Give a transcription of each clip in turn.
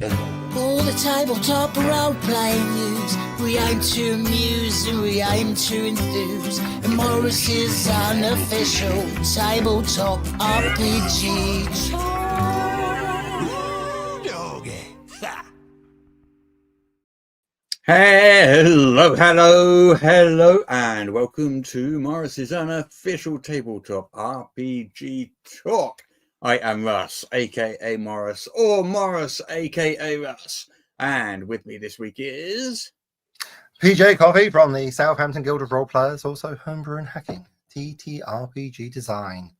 All the tabletop role-playing news. We aim to amuse and we aim to enthuse. And Morris's unofficial tabletop RPG doggy. Hello, and welcome to Morris's unofficial tabletop RPG talk. I am Russ, aka Morris, or Morris, aka Russ, and with me this week is PJ Coffee from the Southampton Guild of Role Players, also Homebrew and Hacking, TTRPG Design.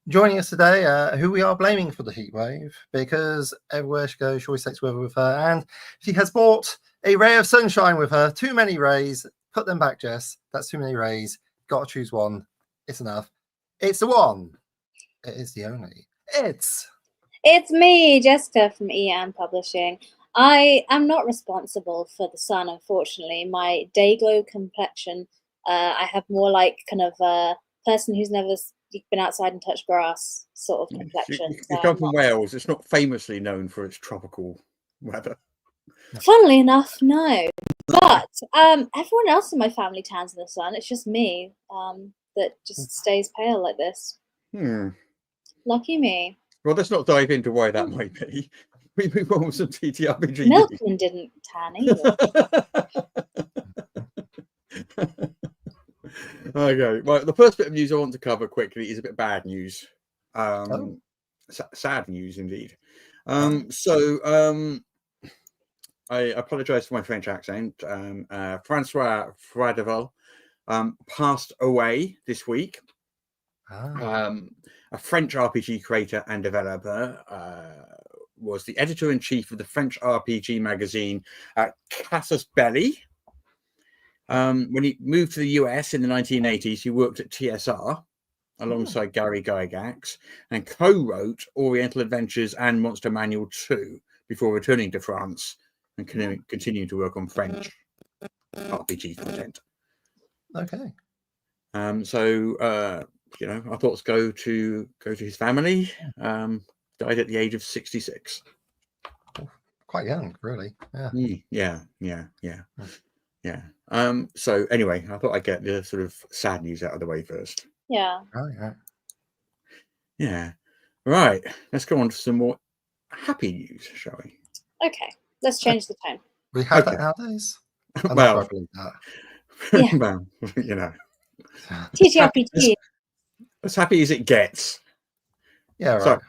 Joining us today, who we are blaming for the heatwave, because everywhere she goes, she always takes weather with her, and she has brought a ray of sunshine with her. Too many rays. Put them back, Jess. That's too many rays. Got to choose one. It's enough. It's the one. It is the only. It's me, Jessica from EM Publishing. I am not responsible for the sun, unfortunately. My day glow complexion, I have more like kind of a person who's never been outside and touched grass sort of complexion. You come from Wales. It's not famously known for its tropical weather. Funnily enough, no. But everyone else in my family tans in the sun. It's just me that just stays pale like this. Lucky me. Well, let's not dive into why that might be. We move on with some TTRPG. Milkman didn't tan either. Okay, well, the first bit of news I want to cover quickly is a bit bad news. Sad news indeed. I apologize for my French accent. François Froideval passed away this week. A French RPG creator and developer, was the editor-in-chief of the French RPG magazine Casus Belli. When he moved to the US in the 1980s, he worked at TSR alongside Gary Gygax and co-wrote Oriental Adventures and Monster Manual 2 before returning to France and continuing to work on French RPG content. okay. Our thoughts go to his family. Died at the age of 66. Quite young, really. Yeah. So anyway, I thought I'd get the sort of sad news out of the way first. Yeah. Yeah. Right. Let's go on to some more happy news, shall we? Okay. Let's change the tone. We have that nowadays. Well, Yeah. well, you know. TTRPG. As happy as it gets. Yeah, right.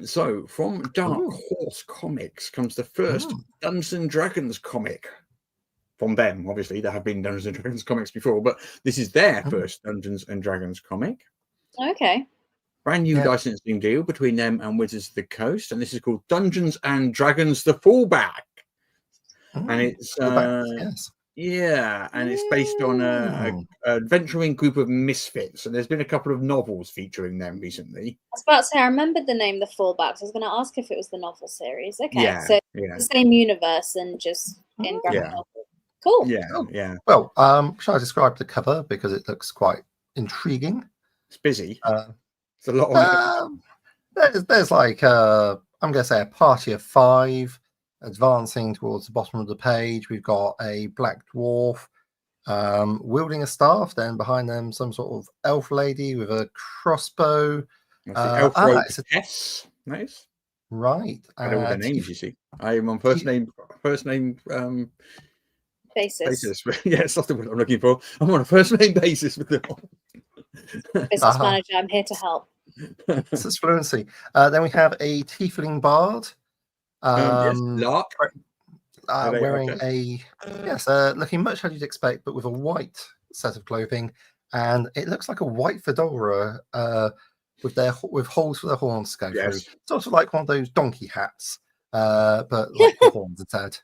So from Dark Horse Comics comes the first Dungeons and Dragons comic. From them, obviously, there have been Dungeons and Dragons comics before, but this is their first Dungeons and Dragons comic. Okay. Brand new licensing deal between them and Wizards of the Coast, and this is called Dungeons and Dragons: The Fallback. And it's and it's based on an adventuring group of misfits, and there's been a couple of novels featuring them recently. I was about to say, I remembered the name The Fallbacks. I was going to ask if it was the novel series. Okay, so the same universe and just in graphic novel. Cool. Yeah. Well, shall I describe the cover because it looks quite intriguing? It's busy. It's a lot on there's like I'm going to say a party of 5 advancing towards the bottom of the page. We've got a black dwarf wielding a staff. Then behind them, some sort of elf lady with a crossbow. Jess. Nice. Right. I know all their names. You see, I am on first name basis. Yes, that's the word I'm looking for. I'm on a first name basis with them. Business manager, I'm here to help. This is fluency. Then we have a tiefling bard. Wearing looking much as you'd expect, but with a white set of clothing, and it looks like a white fedora with holes for their horns to go through. Sort of like one of those donkey hats, but like the horns instead.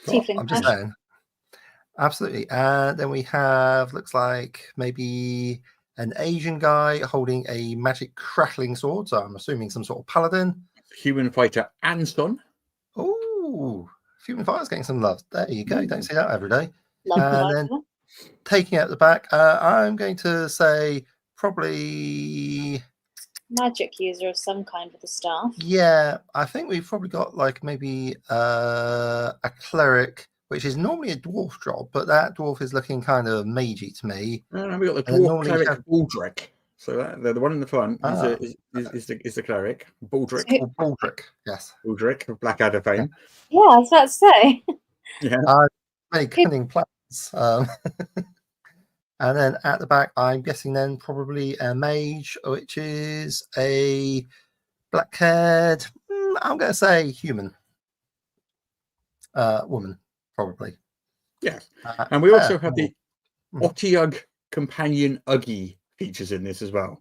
I'm just saying. Absolutely. And then we have, looks like maybe an Asian guy holding a magic crackling sword. So I'm assuming some sort of paladin. Human fighter Anson. Oh, human fighter's getting some love. There you go. Don't see that every day. And then taking out the back, I'm going to say probably magic user of some kind with the staff. Yeah, I think we've probably got like maybe a cleric, which is normally a dwarf job, but that dwarf is looking kind of magey to me. We got the And then dwarf normally cleric have- Baldric. So the one in the front is the cleric Baldric. So- Baldric, yes. Baldric of Blackadder fame. Yeah, I was about to say. Yeah. Many cunning plans. And then at the back, I'm guessing then probably a mage, which is a black-haired, I'm going to say human. Woman, probably. Yes. And we also have the Mm. Otyug companion Uggy features in this as well.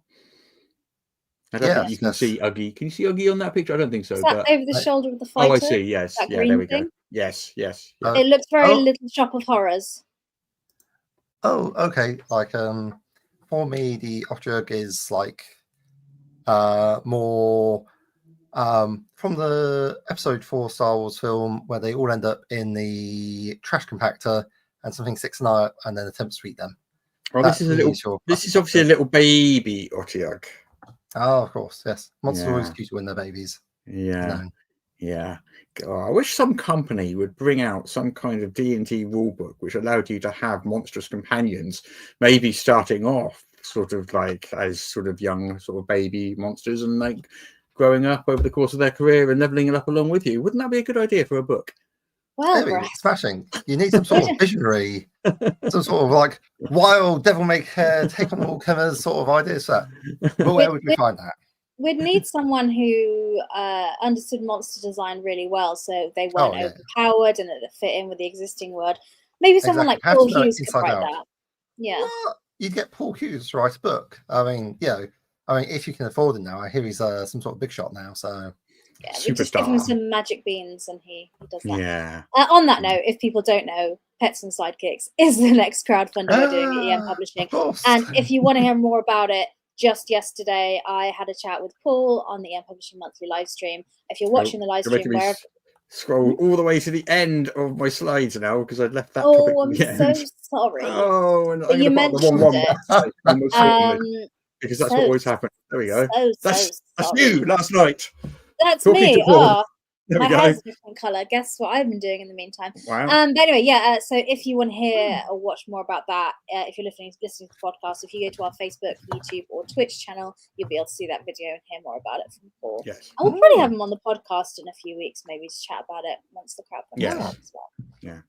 I don't think you can see Uggy. Can you see Uggy on that picture? I don't think so. Is that But over the shoulder of the fighter? oh, I see. Yes. That Yeah, green there we go. thing? Yes. It looks very Little Shop of Horrors. Oh, okay. Like, for me, the Otyug is like more from the episode 4 Star Wars film where they all end up in the trash compactor and something sticks an eye up and then attempts to eat them. Well, this is obviously a little baby Otyug. Oh, of course, yes. Monsters are always cute when they're babies. Yeah. God, I wish some company would bring out some kind of D&D rulebook which allowed you to have monstrous companions, maybe starting off sort of like as sort of young sort of baby monsters and like growing up over the course of their career and leveling it up along with you. Wouldn't that be a good idea for a book? Well, smashing. You need some sort of visionary, some sort of like wild devil may care, take on all comers sort of idea set. But where would we find that? We'd need someone who understood monster design really well, so they weren't overpowered and that they fit in with the existing world. Maybe someone like Paul Hughes could write that. Yeah. Well, you'd get Paul Hughes to write a book. I mean, if you can afford it now, I hear he's some sort of big shot now. So yeah, we just give him some magic beans and he does that. Yeah. On that note, if people don't know, Pets and Sidekicks is the next crowdfunder we're doing at EM Publishing. And if you want to hear more about it, just yesterday I had a chat with Paul on the EM Publishing monthly live stream. If you're watching the live stream, wherever scroll all the way to the end of my slides now because I'd left that. Oh, I'm so sorry. Oh, and you mentioned it. Because that's what always happens. There we go. That's sorry. you last night. That's Talking me. Oh, my hair's a different colour. Guess what I've been doing in the meantime. Wow. But anyway, so if you want to hear or watch more about that, if you're listening to the podcast, if you go to our Facebook, YouTube, or Twitch channel, you'll be able to see that video and hear more about it from Paul. Yes. I will probably have him on the podcast in a few weeks, maybe to chat about it once the crowdfunding starts as well. Yeah.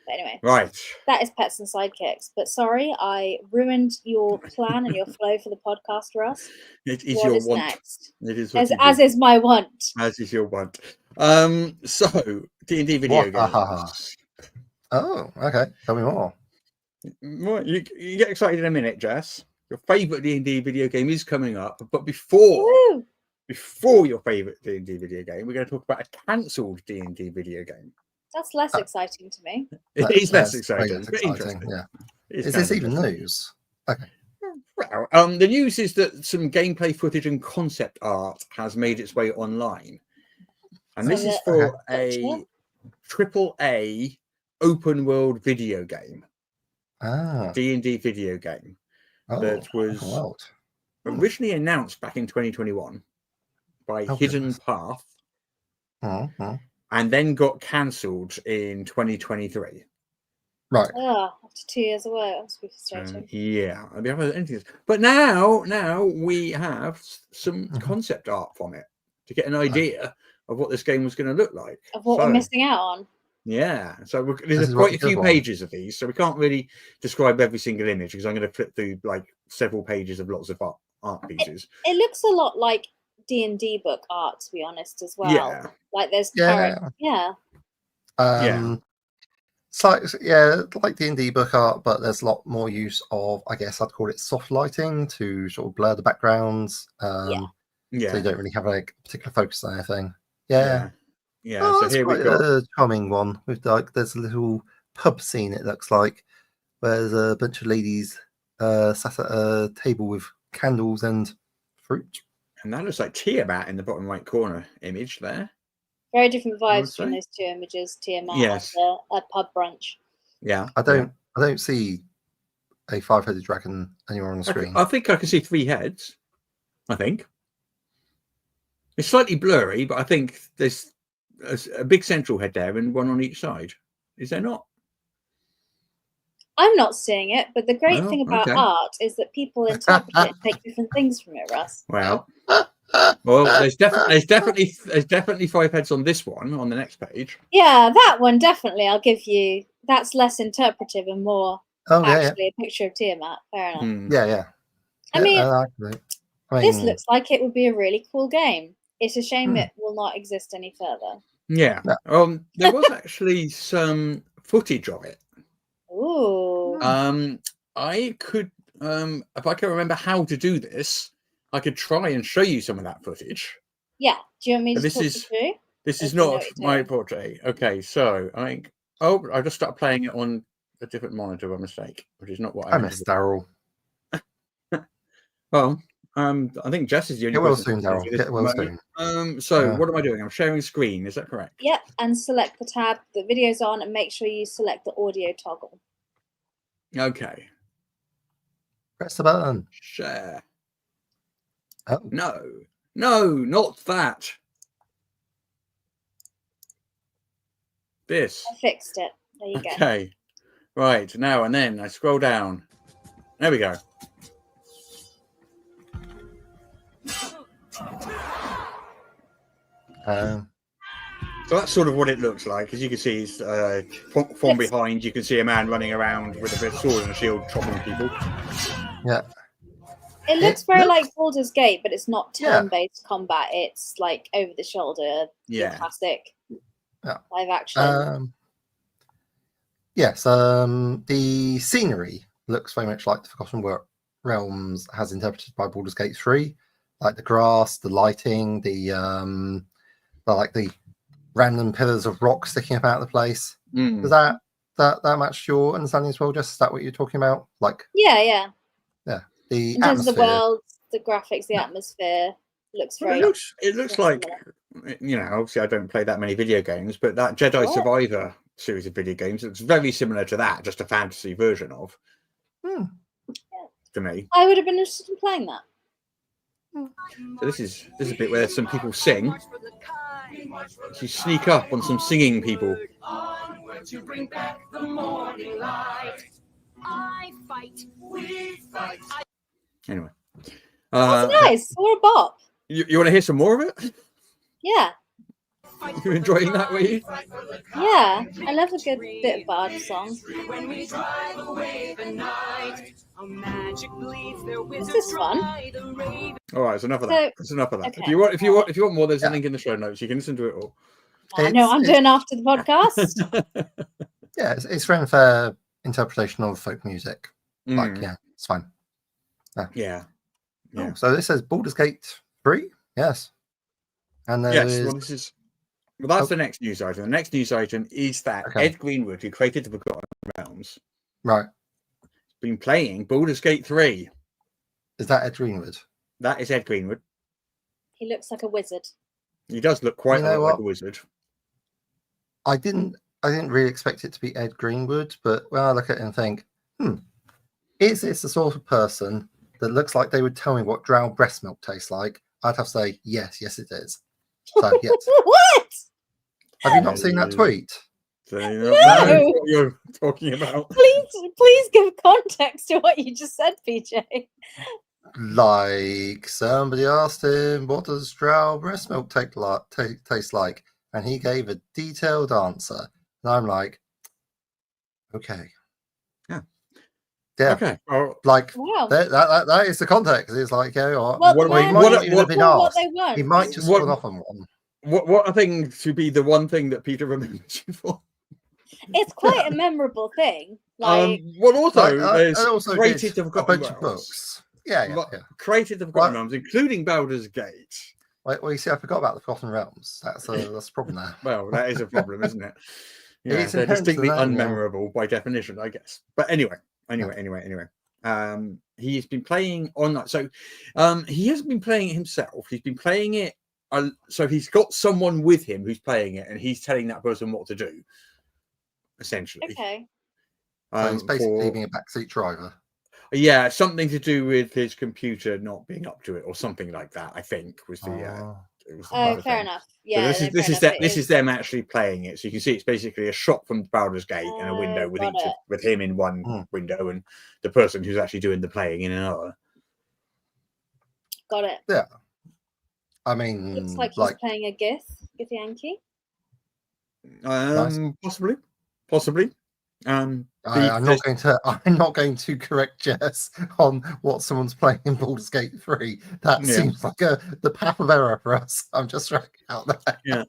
But anyway, right. That is Pets and Sidekicks. But sorry, I ruined your plan and your flow for the podcast for us. It is what your is want. Next? It is as is my want. As is your want. So D&D video games. Oh, okay. Tell me more. You get excited in a minute, Jess. Your favourite D&D video game is coming up, but before your favourite D&D video game, we're going to talk about a cancelled D&D video game. That's less exciting to me. It is less exciting. But interesting. Yeah. Is this even news? Okay. Well, the news is that some gameplay footage and concept art has made its way online. And this is for a AAA open world video game. D&D video game that was originally announced back in 2021 by Hidden Path. And then got cancelled in 2023. Right. After 2 years away, that must be frustrating. Yeah. But now we have some concept art from it to get an idea of what this game was going to look like. Of what we're missing out on. Yeah. So there's quite a few pages of these, so we can't really describe every single image because I'm going to flip through like several pages of lots of art pieces. It looks a lot like D&D book art, to be honest, as well. Yeah. Like there's like D&D book art, but there's a lot more use of, I guess I'd call it soft lighting to sort of blur the backgrounds. So you don't really have like a particular focus on anything. Yeah. So here we've got a charming one with like there's a little pub scene. It looks like where there's a bunch of ladies sat at a table with candles and fruit. And that looks like Tiamat in the bottom right corner image there. Very different vibes between those two images, Tiamat and a pub brunch. Yeah. I don't see a 5-headed dragon anywhere on the screen. I think I can see 3 heads. I think. It's slightly blurry, but I think there's a big central head there and one on each side. Is there not? I'm not seeing it, but the great Well, thing about okay. art is that people interpret it and take different things from it, Russ. Well, there's definitely 5 heads on this one on the next page. Yeah, that one definitely. I'll give you. That's less interpretive and more actually a picture of Tiamat. Fair enough. Yeah. I mean, this mean, looks like it would be a really cool game. It's a shame it will not exist any further. Yeah. There was actually some footage of it. Ooh. I could, if I can remember how to do this, I could try and show you some of that footage. Yeah. Do you want me to This talk is you through? this is not my portrait. Okay, so I think. Oh, I just started playing it on a different monitor by mistake, which is not what I miss Daryl. Well, I think Jess is the only Get well person. soon, Daryl. Get well soon. So what am I doing? I'm sharing screen. Is that correct? Yep, and select the tab the video's on, and make sure you select the audio toggle. Okay. Press the button. Share. Oh. No, not that. This. I fixed it. There you go. Okay. Right, now and then I scroll down. There we go. So that's sort of what it looks like. As you can see, from behind, you can see a man running around with a bit of sword and a shield chopping people. Yeah. It looks very like Baldur's Gate, but it's not turn-based combat. It's like over the shoulder, classic live action. Yes, the scenery looks very much like the Forgotten Realms as interpreted by Baldur's Gate 3, like the grass, the lighting, the random pillars of rock sticking about the place. Does that match your understanding as well, Jess? Is that what you're talking about? Like yeah. The in terms atmosphere. of the world, the graphics, the atmosphere looks very. It looks like obviously I don't play that many video games, but that Jedi Survivor series of video games, it's very similar to that, just a fantasy version of. To me, I would have been interested in playing that. So this is a bit where some people sing. So you sneak up on some singing people. To bring back the morning light. I fight, we fight. Anyway, that's nice. What a bop! You want to hear some more of it? Yeah. You're enjoying that, were you? Yeah, I love a good bit of bard song. When we drive away the night, a magic leaves their Is this fun? All right, it's enough of that. It's enough of that. Okay. If you want more, there's a link in the show notes. You can listen to it all. I know I'm doing after the podcast. Yeah, it's very fair interpretation of folk music. Like, it's fine. Yeah. Oh, so this says Baldur's Gate 3. Yes. And that's the next news item. The next news item is that Ed Greenwood, who created the Forgotten Realms, has been playing Baldur's Gate 3. Is that Ed Greenwood? That is Ed Greenwood. He looks like a wizard. He does look quite like a wizard. I didn't really expect it to be Ed Greenwood, but when I look at it and think, is this the sort of person that looks like they would tell me what drow breast milk tastes like? I'd have to say, yes, it is. So, yes. What? Have you not seen that tweet? So you don't know what you're talking about. Please give context to what you just said, PJ. Like somebody asked him, what does drow breast milk taste like? And he gave a detailed answer. And I'm like, okay. Yeah. Okay. Like that is the context. It's like, he might just gone off on one. What I think to be the one thing that Peter remembers you for? It's quite a memorable thing. Like, also created the Forgotten Realms. Books. Yeah. Created the Forgotten Realms, including Baldur's Gate. Well, you see, I forgot about the Forgotten Realms. That's a problem there. Well, that is a problem, isn't it? Yeah, they're distinctly unmemorable by definition, I guess. But anyway. He's been playing online. So he hasn't been playing it himself. He's been playing it. So he's got someone with him who's playing it, and he's telling that person what to do. Essentially. Okay. So he's basically being a backseat driver. Yeah, something to do with his computer not being up to it, or something like that. I think was the was Oh, the fair thing. enough. So Yeah, this no, is this fair is enough. that this is them actually playing it. So you can see it's basically a shot from Baldur's Gate and a window with got each it. with him in one window and the person who's actually doing the playing in another. Got it. Yeah. I mean, Looks like he's playing a Githyanki. Nice. Possibly. I'm not going to correct Jess on what someone's playing in Baldur's Gate 3. That seems like the path of error for us. I'm just throwing it out there. Yeah.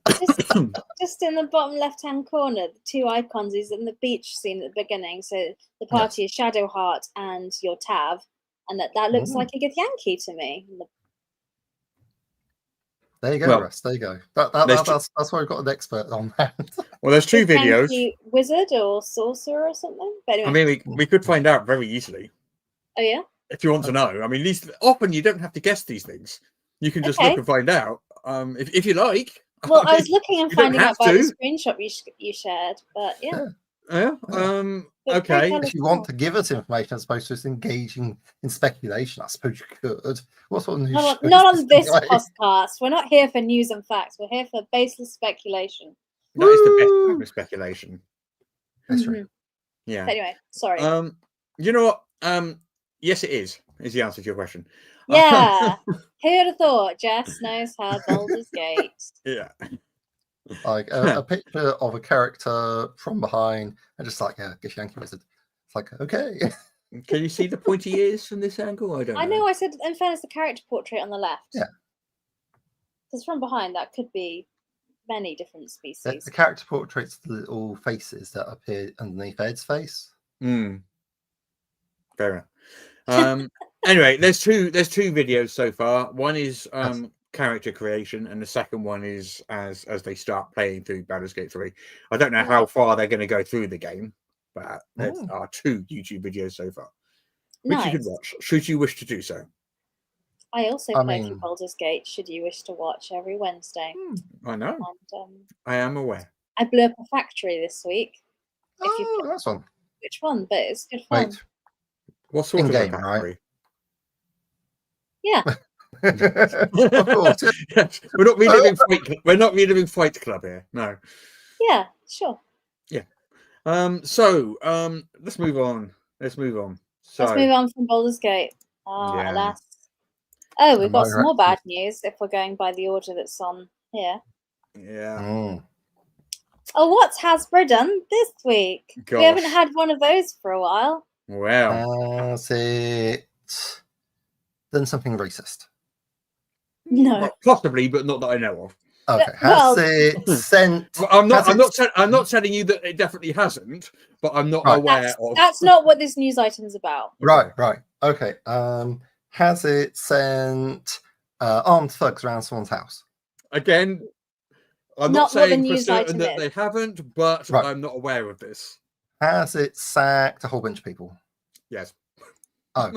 Just in the bottom left-hand corner, the two icons is in the beach scene at the beginning. So the party is Shadowheart and your Tav, and that looks like a Githyanki to me. There you go, Russ. There you go. That's why we've got an expert on that. Well, there's two videos. Wizard or sorcerer or something. But anyway. I mean, we could find out very easily. Oh yeah. If you want to know, I mean, these often you don't have to guess these things. You can just look and find out. If you like. Well, I was looking and finding out by the screenshot you shared, but yeah. Okay. If you want to give us information as opposed to just engaging in speculation, I suppose you could. What sort of news? Not on this podcast. We're not here for news and facts. We're here for baseless speculation. That is the best kind of speculation. That's true. Yeah. But anyway, sorry. You know what? Yes, it is the answer to your question. Yeah. Who'd have thought Jess knows her Baldur's Gate? Yeah. Like a picture of a character from behind and just like, Githyanki Wizard. It's like, okay. Can you see the pointy ears from this angle? I know. I said, in fairness, the character portrait on the left. Yeah. Because from behind, that could be many different species. The character portraits the little faces that appear underneath Ed's face. Fair enough. Anyway, there's two videos so far. One is character creation, and the second one is as they start playing through Baldur's Gate 3. I don't know how far they're going to go through the game, but there are two YouTube videos so far, which you can watch should you wish to do so. I also play through Baldur's Gate should you wish to watch every Wednesday. I know. And, I am aware. I blew up a factory this week. That's fun. Which one? But it's good fun. Wait. What sort of game, factory? right? Yeah. Of course. Yes. We're not reliving Fight Club here. No. Yeah, sure. Yeah. So let's move on. So let's move on from Baldur's Gate. Alas. Oh, we've got some more bad news if we're going by the order that's on here. Yeah. Oh, what's Hasbro done this week? Gosh. We haven't had one of those for a while. Well. Has it done something racist? No. Well, possibly, but not that I know of. Okay. Has it sent? Well, I'm not telling you that it definitely hasn't, but I'm not aware of. That's not what this news item is about. Right. Okay. Has it sent armed thugs around someone's house? Again, I'm not saying for certain that they haven't, but I'm not aware of this. Has it sacked a whole bunch of people? Yes. Oh.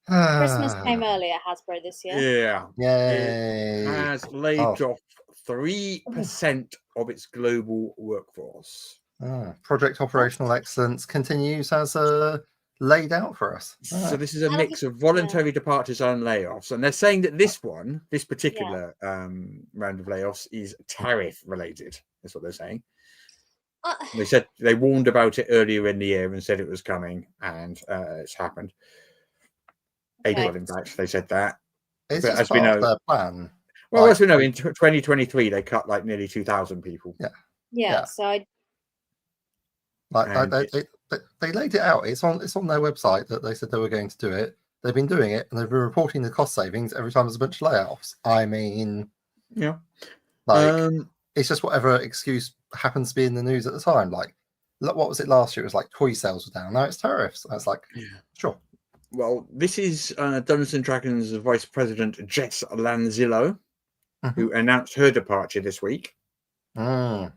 Christmas came early at Hasbro this year. Yeah. Yay. It has laid off 3% of its global workforce. Project Operational Excellence continues as laid out for us. So this is a mix of voluntary departures and layoffs. And they're saying that this particular round of layoffs is tariff related. That's what they're saying. They said they warned about it earlier in the year and said it was coming, and it's happened. April, in fact, they said that. But as we know, their plan. Well, as we know, in 2023 they cut like nearly 2,000 people. Yeah. So they laid it out. It's on their website that they said they were going to do it. They've been doing it, and they've been reporting the cost savings every time there's a bunch of layoffs. I mean, it's just whatever excuse happens to be in the news at the time. Like, what was it last year? It was like toy sales were down. Now it's tariffs. I was like, sure. Well, this is Dungeons and Dragons Vice President Jess Lanzillo, who announced her departure this week. Wow.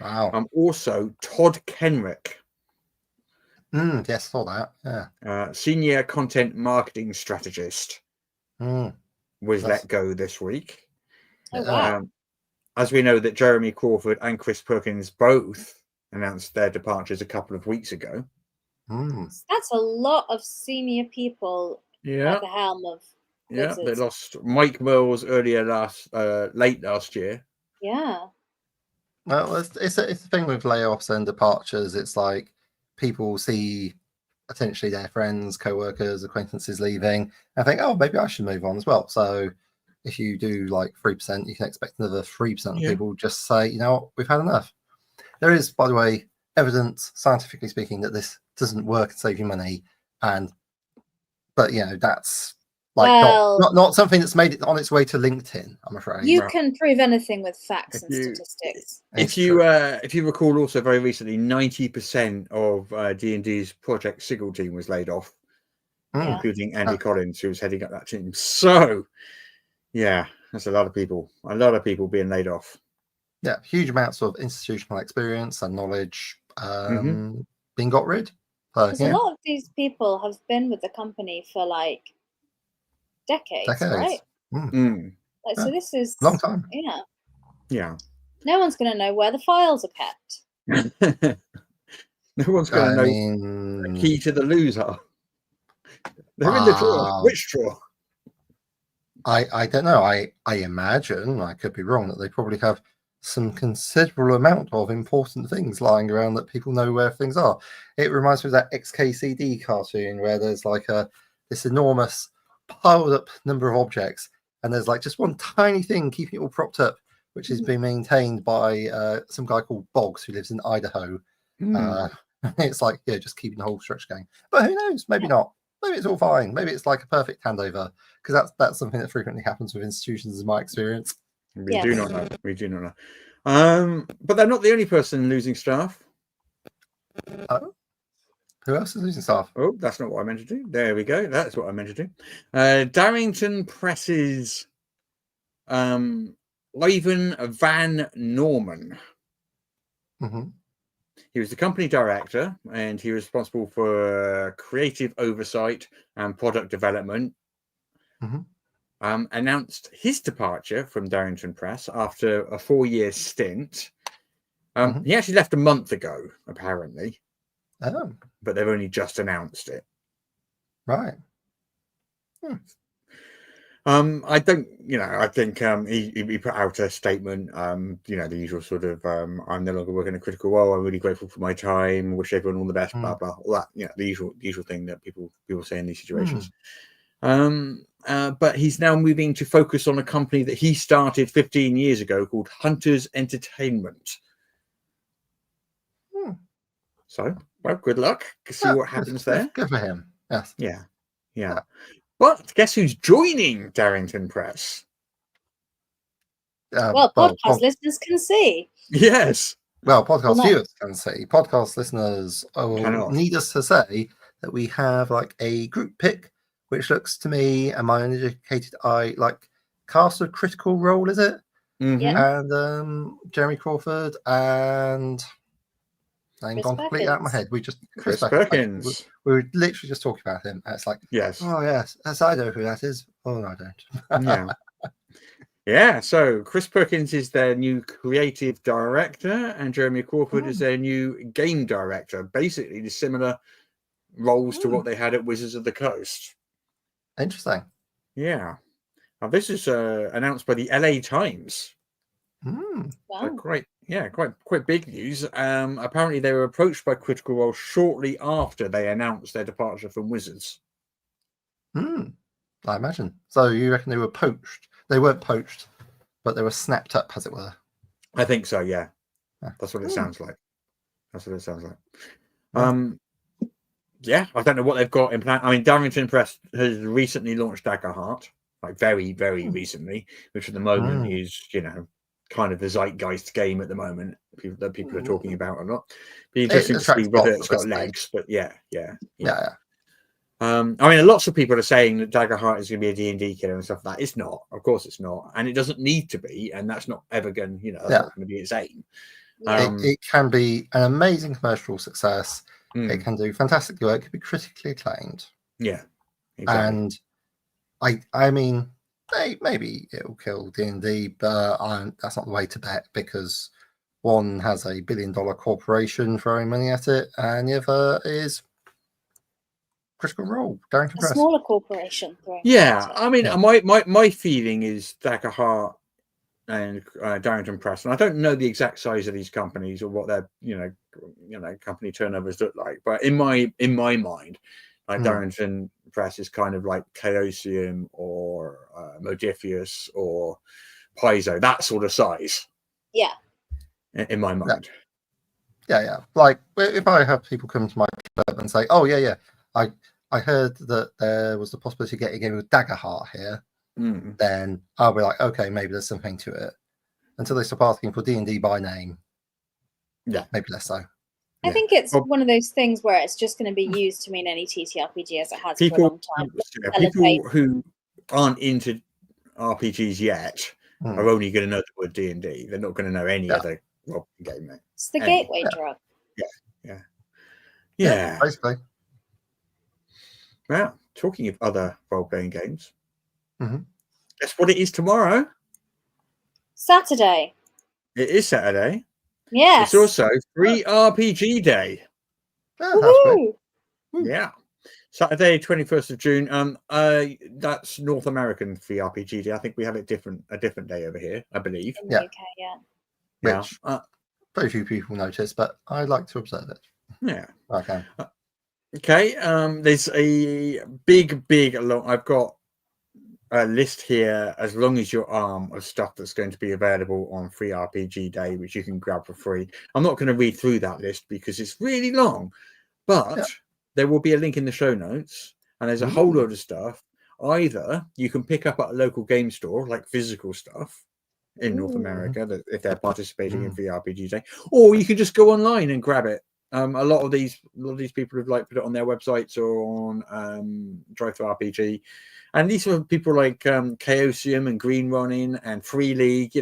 Also, Todd Kenrick. Yes, saw that. Yeah. Senior Content Marketing Strategist was let go this week. Oh, wow. As we know that Jeremy Crawford and Chris Perkins both announced their departures a couple of weeks ago. That's a lot of senior people at the helm of Yeah, they Wizards. lost Mike Mills late last year. Yeah. Well, it's the thing with layoffs and departures. It's like people see potentially their friends, co-workers, acquaintances leaving and think, oh, maybe I should move on as well. So if you do like 3%, you can expect another 3% of people just say, you know what, we've had enough. There is, by the way, evidence, scientifically speaking, that this doesn't work and save you money. But you know, that's like not something that's made it on its way to LinkedIn, I'm afraid. You can prove anything with facts and statistics. If you recall, also very recently, 90% of D&D's Project Sigil team was laid off, including Andy Collins, who was heading up that team. So, yeah, that's a lot of people being laid off. Yeah, huge amounts of institutional experience and knowledge being got rid. Because a lot of these people have been with the company for like decades. Right? Like, so this is long time. Yeah. No one's going to know where the files are kept. No one's going to know the key to the loser. They're in the drawer. Which drawer? I don't know. I imagine, I could be wrong, that they probably have some considerable amount of important things lying around that people know where things are. It reminds me of that XKCD cartoon where there's like this enormous piled up number of objects, and there's like just one tiny thing keeping it all propped up, which is being maintained by some guy called Boggs who lives in Idaho. It's like, yeah, just keeping the whole structure going. But who knows? Maybe not. Maybe it's all fine. Maybe it's like a perfect handover, because that's something that frequently happens with institutions, in my experience. We do not know. We do not know. But they're not the only person losing staff. Oh, who else is losing staff? Oh, that's not what I meant to do. There we go. That's what I meant to do. Darrington Press's Ivan Van Norman. He was the company director, and he was responsible for creative oversight and product development. Announced his departure from Darrington Press after a 4-year stint. He actually left a month ago, apparently. But they've only just announced it. Right. I don't, I think he put out a statement, the usual sort of, I'm no longer working a critical role. I'm really grateful for my time. Wish everyone all the best, blah, blah, all that, the usual thing that people say in these situations. But he's now moving to focus on a company that he started 15 years ago called Hunters Entertainment. So, well, good luck. See what happens there. Good for him. Yes. Yeah. But guess who's joining Darrington Press? Well, podcast listeners can see. Yes. Well, podcast viewers can see. Podcast listeners will need us to say that we have like a group pick, which looks to me and my uneducated eye like cast a Critical Role, is it? And Jeremy Crawford and name's gone completely out of my head. Chris Perkins. We were literally just talking about him. And it's like, yes. Oh yes, I know who that is. Oh no, I don't. Yeah. So Chris Perkins is their new creative director, and Jeremy Crawford is their new game director. Basically, the similar roles to what they had at Wizards of the Coast. Interesting. Yeah. Now, this is announced by the LA Times. Wow. So quite big news. Apparently, they were approached by Critical Role shortly after they announced their departure from Wizards. I imagine. So you reckon they were poached? They weren't poached, but they were snapped up, as it were. I think so. Yeah, that's what it sounds like. Yeah, I don't know what they've got in plan. I mean, Darrington Press has recently launched Daggerheart, like very, very recently, which at the moment is, kind of the zeitgeist game at the moment that people are talking about a lot. Be interesting to see whether it's got legs, but yeah. I mean, lots of people are saying that Daggerheart is going to be a D&D killer and stuff like that. It's not. Of course it's not. And it doesn't need to be, and that's not ever going, that's not going to be its aim. It can be an amazing commercial success. It can do fantastic work. It can be critically acclaimed. Yeah, exactly. And I mean, maybe it'll kill D&D, but that's not the way to bet, because one has a $1 billion corporation throwing money at it, and the other is Critical Role, Darrington A Press. smaller corporation. Throwing Yeah, it. I mean, Yeah. my feeling is Dagger Heart and Darrington Press, and I don't know the exact size of these companies or what their company turnovers look like, but in my mind, like Darrington Press is kind of like Chaosium or Modifius or Paizo, that sort of size. Yeah. In my mind. Yeah. Like if I have people come to my club and say, "Oh yeah, I heard that there was the possibility of getting a game with Dagger Heart here," then I'll be like, "Okay, maybe there's something to it." Until they stop asking for D&D by name, maybe less so. I think it's one of those things where it's just going to be used to mean any TTRPG as it has for a long time. People who aren't into RPGs yet are only going to know the word D&D. They're not going to know any other role-playing game. It's the gateway drug. Yeah. Basically. Well, talking of other role-playing games, guess what it is tomorrow? Saturday. It is Saturday. Yes. It's also Free RPG Day. Oh, yeah. Saturday, 21st of June. That's North American Free RPG Day. I think we have it a different day over here, I believe. In the UK, Which very few people notice, but I like to observe it. Yeah. Okay. Okay. There's a big I've got a list here as long as your arm of stuff that's going to be available on Free RPG Day, which you can grab for free. I'm not going to read through that list because it's really long, but there will be a link in the show notes, and there's a whole load of stuff. Either you can pick up at a local game store, like physical stuff in North America, that if they're participating in Free RPG Day, or you can just go online and grab it. A lot of these people have like put it on their websites or on Drive-Thru RPG. And these are people like Chaosium and Green Running and Free League,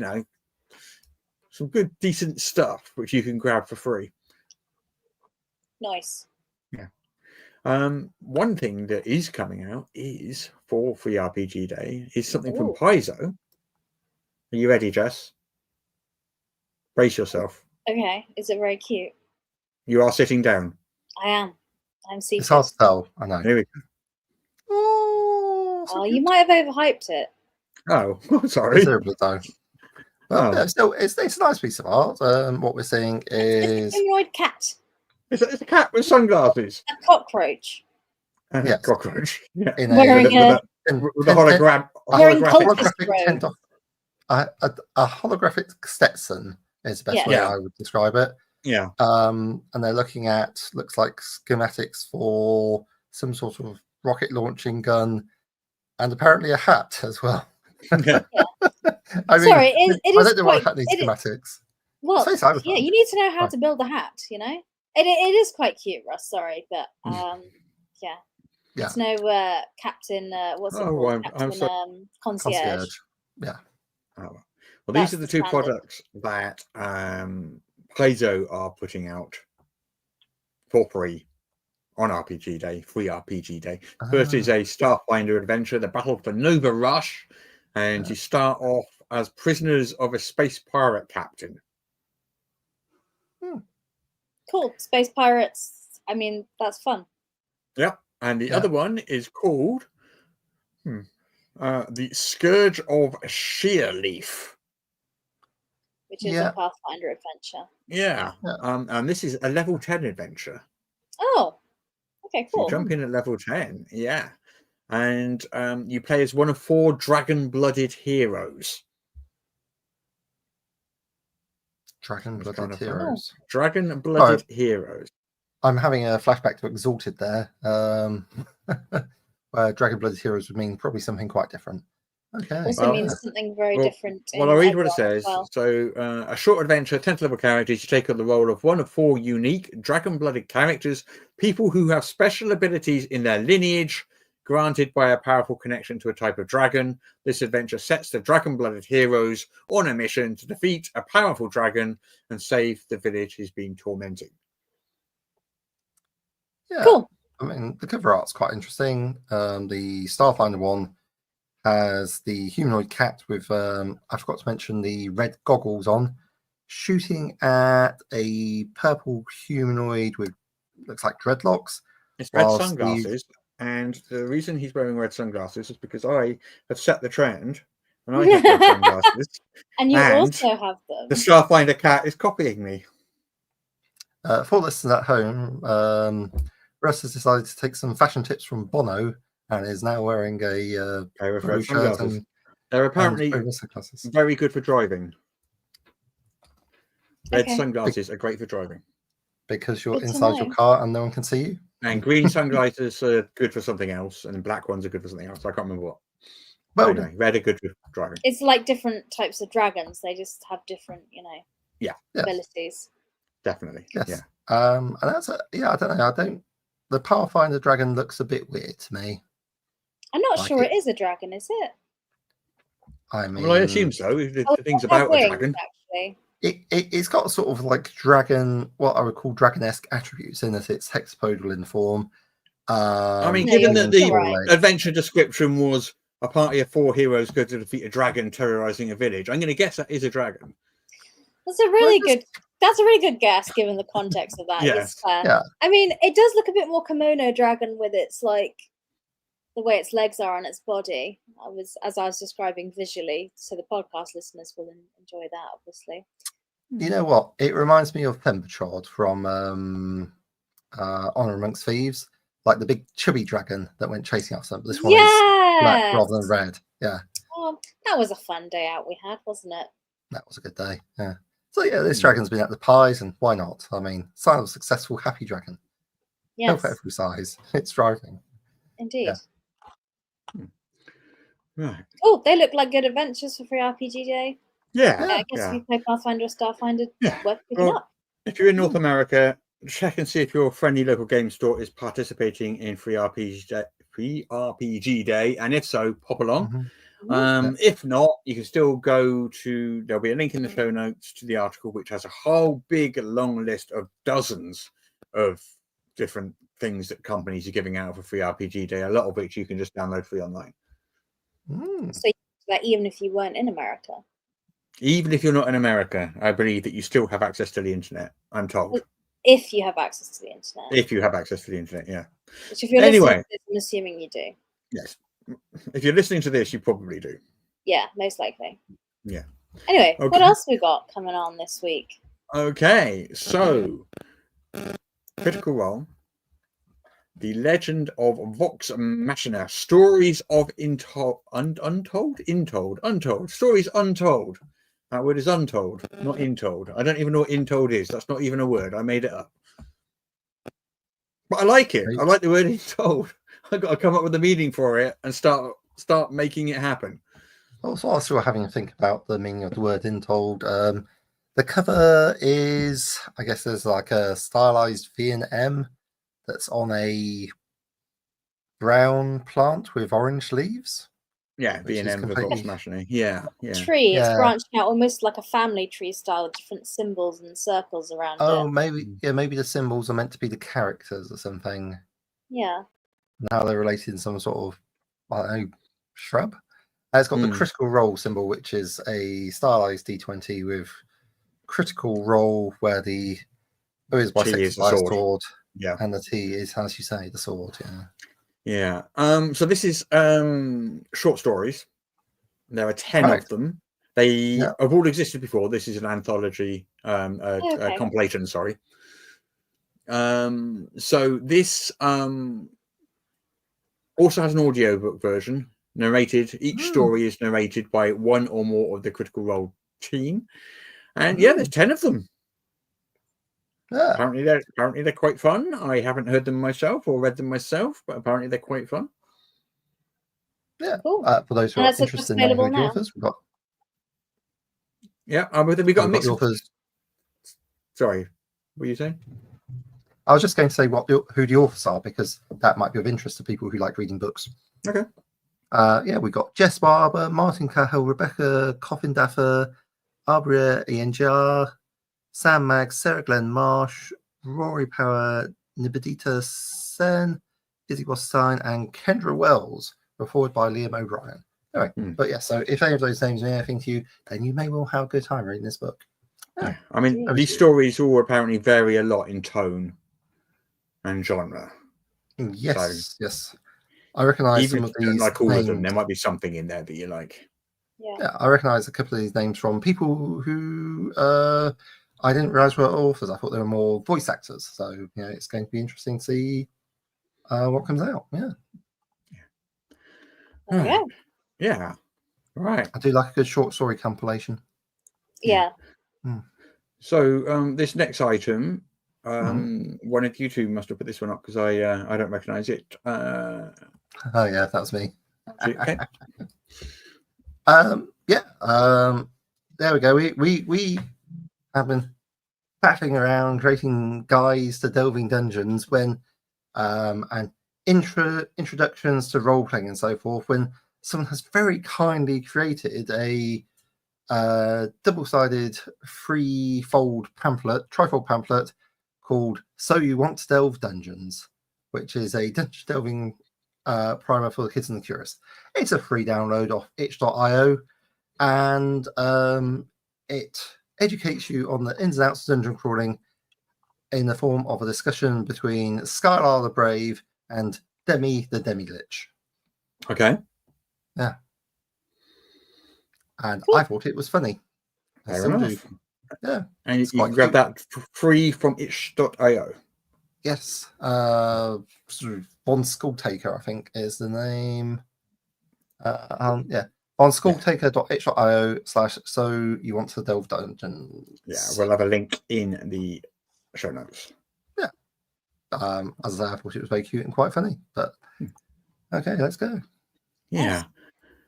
some good, decent stuff which you can grab for free. Nice. Yeah. One thing that is coming out is for Free RPG Day is something from Paizo. Are you ready, Jess? Brace yourself. Okay. Is it very cute? You are sitting down. I am. I'm seated. It's hard to tell. I know. Here we go. Oh, you might have overhyped it. Oh, sorry. Considerably though. Well, still, it's a nice piece of art. What we're seeing is It's a humanoid cat. It's a cat with sunglasses. A cockroach. And a cockroach. Yeah. Wearing with a hologram. A holographic Stetson is the best way I would describe it. Yeah. And they're looking at, looks like schematics for some sort of rocket launching gun and apparently a hat as well. Yeah. I mean, sorry, it I is don't know why hat needs schematics. Well, yeah, you need to know how to build a hat, It is quite cute, Russ, sorry, but yeah. It's no Captain, what's it called? Captain Concierge. Yeah. Oh. Well, these are the two products that Paizo are putting out for free on RPG Day, Free RPG Day. First is a Starfinder adventure, The Battle for Nova Rush, and you start off as prisoners of a space pirate captain. Cool. Space pirates. I mean, that's fun. Yep. And the other one is called The Scourge of Sheerleaf, which is a Pathfinder adventure. Yeah. And this is a level 10 adventure. Oh, okay, cool. So you jump in at level 10, and you play as one of 4 dragon-blooded heroes. Dragon-blooded heroes. Dragon-blooded heroes. I'm having a flashback to Exalted there, where dragon-blooded heroes would mean probably something quite different. Okay. Also means something very different. Well, I'll read what it says. Well. So, a short adventure, 10th level characters. You take on the role of one of 4 unique dragon-blooded characters, people who have special abilities in their lineage, granted by a powerful connection to a type of dragon. This adventure sets the dragon-blooded heroes on a mission to defeat a powerful dragon and save the village he's been tormenting. Yeah. Cool. I mean, the cover art's quite interesting. The Starfinder one has the humanoid cat with, I forgot to mention, the red goggles on, shooting at a purple humanoid with, looks like dreadlocks. It's red sunglasses. And the reason he's wearing red sunglasses is because I have set the trend, and I have red sunglasses. And you and also have them. The Starfinder cat is copying me. For listeners at home, Russ has decided to take some fashion tips from Bono and is now wearing a pair of blue red shirt sunglasses. and They're apparently sunglasses. very good for driving. Red Okay. sunglasses are great for driving. Because you're Good to inside your know. car and no one can see you. And green sunglasses are good for something else, and black ones are good for something else. I can't remember what. Well, Anyway, red are good for driving. It's like different types of dragons. They just have different, abilities. Definitely. yes. Yeah. And that's I don't know. The Pathfinder dragon looks a bit weird to me. I'm not Like sure it. it is a dragon, is it? I mean, Well, I assume so. If the thing's they have about a wings, dragon. actually. it's got sort of like dragon, what I would call dragon-esque attributes in that it's hexapodal in form. I mean, No, given you're that the right. adventure description was a party of 4 heroes go to defeat a dragon terrorizing a village, I'm going to guess that is a dragon. That's a really good guess given the context of that. Yes. It's fair. Yeah. I mean, it does look a bit more kimono dragon with its like the way its legs are on its body. As I was describing visually, so the podcast listeners will enjoy that, obviously. You know what? It reminds me of Thembertrod from Honor Amongst Thieves, like the big chubby dragon that went chasing after them. This one is black rather than red. Yeah. Oh, that was a fun day out we had, wasn't it? That was a good day. Yeah. So yeah, this dragon's been at the pies, and why not? I mean, sign of a successful, happy dragon. Yes, For every size. It's driving. indeed. Yeah. Right. Oh, they look like good adventures for free RPG Day. Yeah. I guess if you play Pathfinder or Starfinder, Yeah. worth picking up. If you're in North America, check and see if your friendly local game store is participating in free RPG Day, and if so, pop along. If not, you can still go to, there'll be a link in the show notes to the article, which has a whole big long list of dozens of different things that companies are giving out for free RPG Day, a lot of which you can just download free online. So that even if you weren't in America. Even if you're not in America, I believe that you still have access to the internet, I'm told. If you have access to the internet. If you have access to the internet, yeah. Which if you're listening to this, I'm assuming you do. Yes. If you're listening to this, you probably do. Yeah, most likely. Yeah. Anyway, Okay. what else we got coming on this week? Okay, so Critical Role, The Legend of Vox Machina, Stories of Untold. Stories Untold. That word is untold, not intold. I don't even know what intold is. That's not even a word. I made it up. But I like it. I like the word intold. I've got to come up with a meaning for it and start making it happen. Also, whilst we're having a think about the meaning of the word intold, the cover is, I guess there's like a stylized V&M that's on a brown plant with orange leaves. Yeah, V&M for Vox Machina. Yeah. Tree. It's branching out almost like a family tree style with different symbols and circles around it. Oh, maybe the symbols are meant to be the characters or something. Yeah. Now they're related in some sort of, I don't know, shrub. It's got the critical role symbol, which is a stylized D20 with critical role where the O is bisected by a sword. Yeah. And the T is, as you say, the sword. Yeah. So this is short stories. There are 10 of them. They have all existed before. This is an anthology, compilation. Sorry. So this also has an audiobook version narrated. Each story is narrated by one or more of the Critical Role team, and there's 10 of them. Yeah. Apparently they're quite fun. I haven't heard them myself or read them myself, but apparently they're quite fun. Yeah. Cool. For those who are interested in knowing who the authors, we've got. Yeah, we got a mix of authors. Sorry, what were you saying? I was just going to say who the authors are, because that might be of interest to people who like reading books. Okay. We've got Jess Barber, Martin Cahill, Rebecca Coffindaffer, Abria Ianjar, Sam Maggs, Sarah Glenn Marsh, Rory Power, Nibedita Sen, Izzy Bostine, and Kendra Wells, were forwarded by Liam O'Brien. Anyway, but yeah, so if any of those names mean anything to you, then you may well have a good time reading this book. Yeah. I mean, these stories all apparently vary a lot in tone and genre. Yes, yes. I recognise Even some if of you don't these like all of them, names. there might be something in there that you like. Yeah, I recognise a couple of these names from people who I didn't realise were authors. I thought they were more voice actors. So, you know, it's going to be interesting to see what comes out. Yeah. There we go. Yeah. Right. I do like a good short story compilation. Yeah. So this next item, one of you two must have put this one up because I don't recognise it. Oh yeah, that was me. Okay. There we go. We have been faffing around creating guides to delving dungeons when and introductions to role playing and so forth, when someone has very kindly created a double-sided trifold pamphlet called So You Want to Delve Dungeons, which is a dungeon delving primer for the kids and the curious. It's a free download off itch.io, and it educates you on the ins and outs of dungeon crawling in the form of a discussion between Skylar the Brave and Demi the Demi-Lich. Okay. Yeah. And I thought it was funny. I Fair still enough. do. Yeah. And you quite can grab that free from itch.io. Yes. Von Skulltaker, I think, is the name. On skulltaker.itch.io/so you want to delve dungeons. Yeah, we'll have a link in the show notes. Yeah. As I thought it was very cute and quite funny. But okay, let's go. Yeah.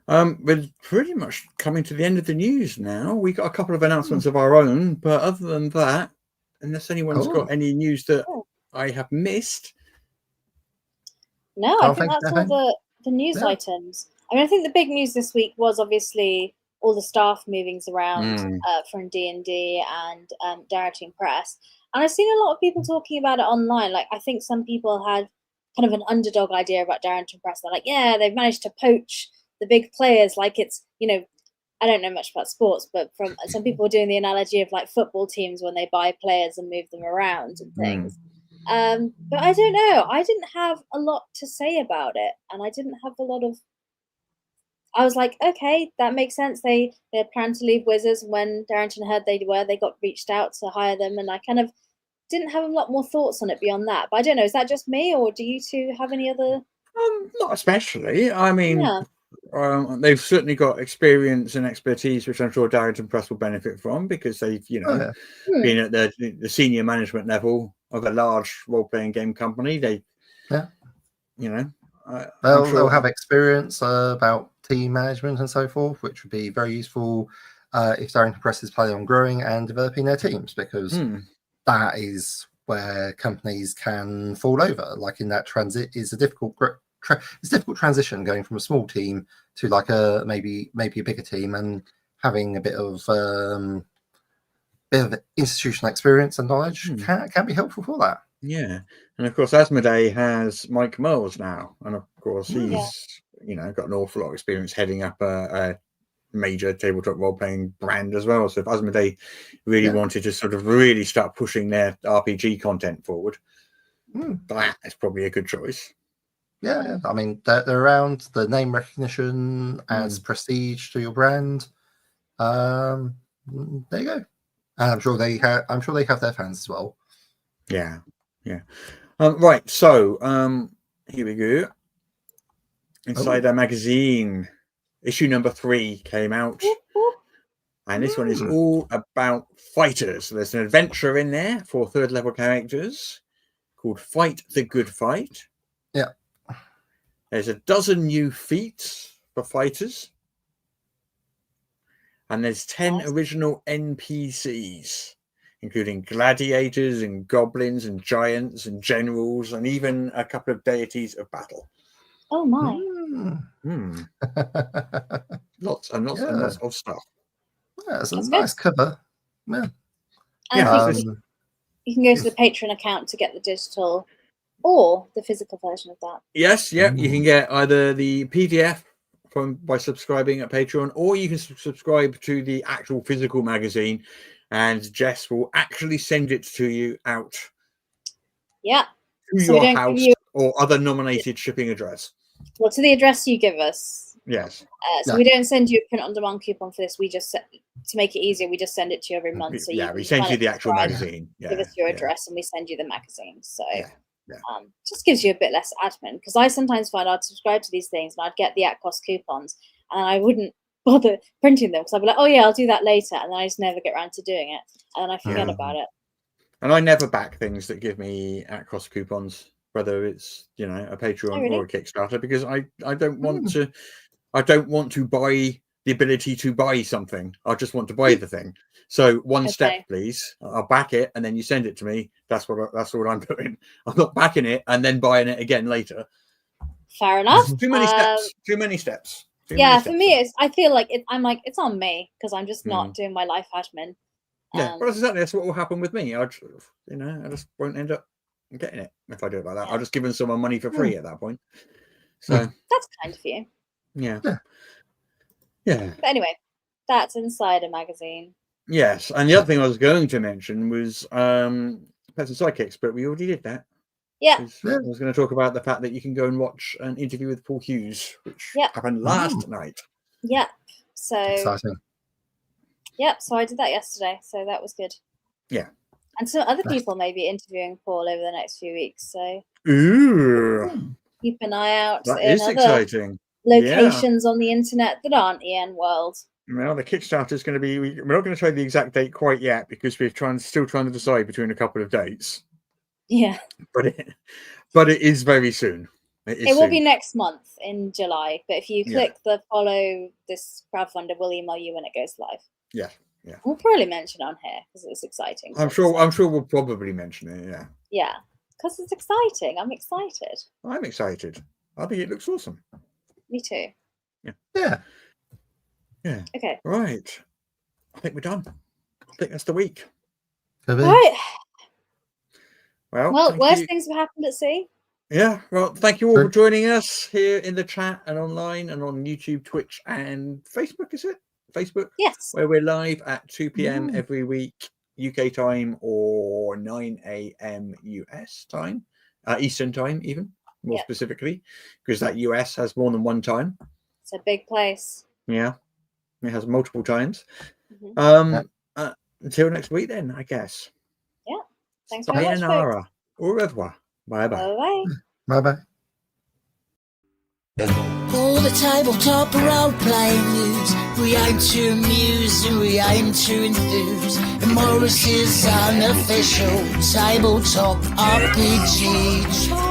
We're pretty much coming to the end of the news now. We got a couple of announcements of our own, but other than that, unless anyone's got any news that I have missed. No, I think that's all the news items. I mean, I think the big news this week was obviously all the staff movings around from D&D and Darrington Press. And I've seen a lot of people talking about it online. Like, I think some people had kind of an underdog idea about Darrington Press. They're like, yeah, they've managed to poach the big players. Like, it's, you know, I don't know much about sports, but from some people are doing the analogy of like football teams when they buy players and move them around and things. But I don't know. I didn't have a lot to say about it, and I didn't have a lot of. I was like, okay, that makes sense. They had planned to leave Wizards. When Darrington heard they got reached out to hire them, and I kind of didn't have a lot more thoughts on it beyond that. But I don't know. Is that just me, or do you two have any other? Not especially. I mean, they've certainly got experience and expertise, which I'm sure Darrington Press will benefit from because they've, you know, been at the senior management level of a large role-playing game company. They, you know, they'll have experience about team management and so forth, which would be very useful if Darrington Press is planning on growing and developing their teams, because that is where companies can fall over. Like in that transit is a difficult transition going from a small team to like a maybe a bigger team, and having a bit of institutional experience and knowledge can be helpful for that. Yeah, and of course Asmodee has Mike Mills now, and of course he's you know got an awful lot of experience heading up a major tabletop role-playing brand as well. So if Asmodee really wanted to sort of really start pushing their RPG content forward, that is probably a good choice. Yeah, I mean they're around. The name recognition adds prestige to your brand. There you go. And I'm sure they have their fans as well. Yeah. Right. So here we go. Insider Magazine issue number 3 came out, and this one is all about fighters. So there's an adventure in there for 3rd level characters called Fight the Good Fight. Yeah. There's a dozen new feats for fighters. And there's 10 original NPCs, including gladiators and goblins and giants and generals and even a couple of deities of battle. Oh my. Lots and lots of stuff. Yeah, it's a nice cover. Yeah. And you can go to the Patreon account to get the digital or the physical version of that. Yes, you can get either the PDF by subscribing at Patreon, or you can subscribe to the actual physical magazine, and Jess will actually send it to you out. Yeah. To your house or other nominated shipping address. Well, to the address you give us. Yes. So we don't send you a print-on-demand coupon for this. We just to make it easier, we just send it to you every month. So we send you the actual magazine. Yeah, give us your address, and we send you the magazine. So yeah. Just gives you a bit less admin, because I sometimes find I'd subscribe to these things and I'd get the at-cost coupons, and I wouldn't bother printing them because I'd be like, oh yeah, I'll do that later, and then I just never get around to doing it, and then I forget about it. And I never back things that give me at-cost coupons, whether it's a Patreon or a Kickstarter, because I don't want to. I don't want to buy the ability to buy something. I just want to buy the thing. So one step, please. I'll back it, and then you send it to me. That's what I'm doing. I'm not backing it and then buying it again later. Fair enough. Too many steps. Too many steps. For me, I feel like I'm like, it's on me because I'm just not doing my life admin. Yeah, well, that's what will happen with me. I just won't end up getting it if I do it like that. I'll just give them someone money for free at that point. So that's kind of you. Yeah. But anyway, that's Insider Magazine. Yes, and the other thing I was going to mention was Pets and Sidekicks, but we already did that. Yeah. I was going to talk about the fact that you can go and watch an interview with Paul Hughes, which happened last night. Yep. So exciting. Yep. So I did that yesterday. So that was good. Yeah. And some other people may be interviewing Paul over the next few weeks. So keep an eye out. That is exciting. Locations on the internet that aren't EN World. Well, the Kickstarter is going to be. We're not going to tell you the exact date quite yet because we're still trying to decide between a couple of dates. Yeah. But it is very soon. It will be next month in July. But if you click the follow this crowdfunder, we'll email you when it goes live. Yeah. Yeah. We'll probably mention on here because it's exciting. I'm sure we'll probably mention it. Yeah. Yeah, because it's exciting. I'm excited. I'm excited. I think it looks awesome. Me too. Yeah. Okay. Right. I think we're done. I think that's the week. Right. Well, worst things have happened at sea. Yeah. Well, thank you all for joining us here in the chat and online and on YouTube, Twitch, and Facebook. Is it Facebook? Yes. Where we're live at 2 p.m. every week, UK time, or 9 a.m. US time, Eastern time, even more specifically, because that US has more than one time. It's a big place. Yeah. It has multiple times. Until next week, then, I guess. Yeah. Thanks very much. Sayonara. Au revoir. Bye-bye. Bye-bye. Bye-bye. All the tabletop role-playing news. We aim to amuse and we aim to enthuse. And Morris's unofficial tabletop RPG.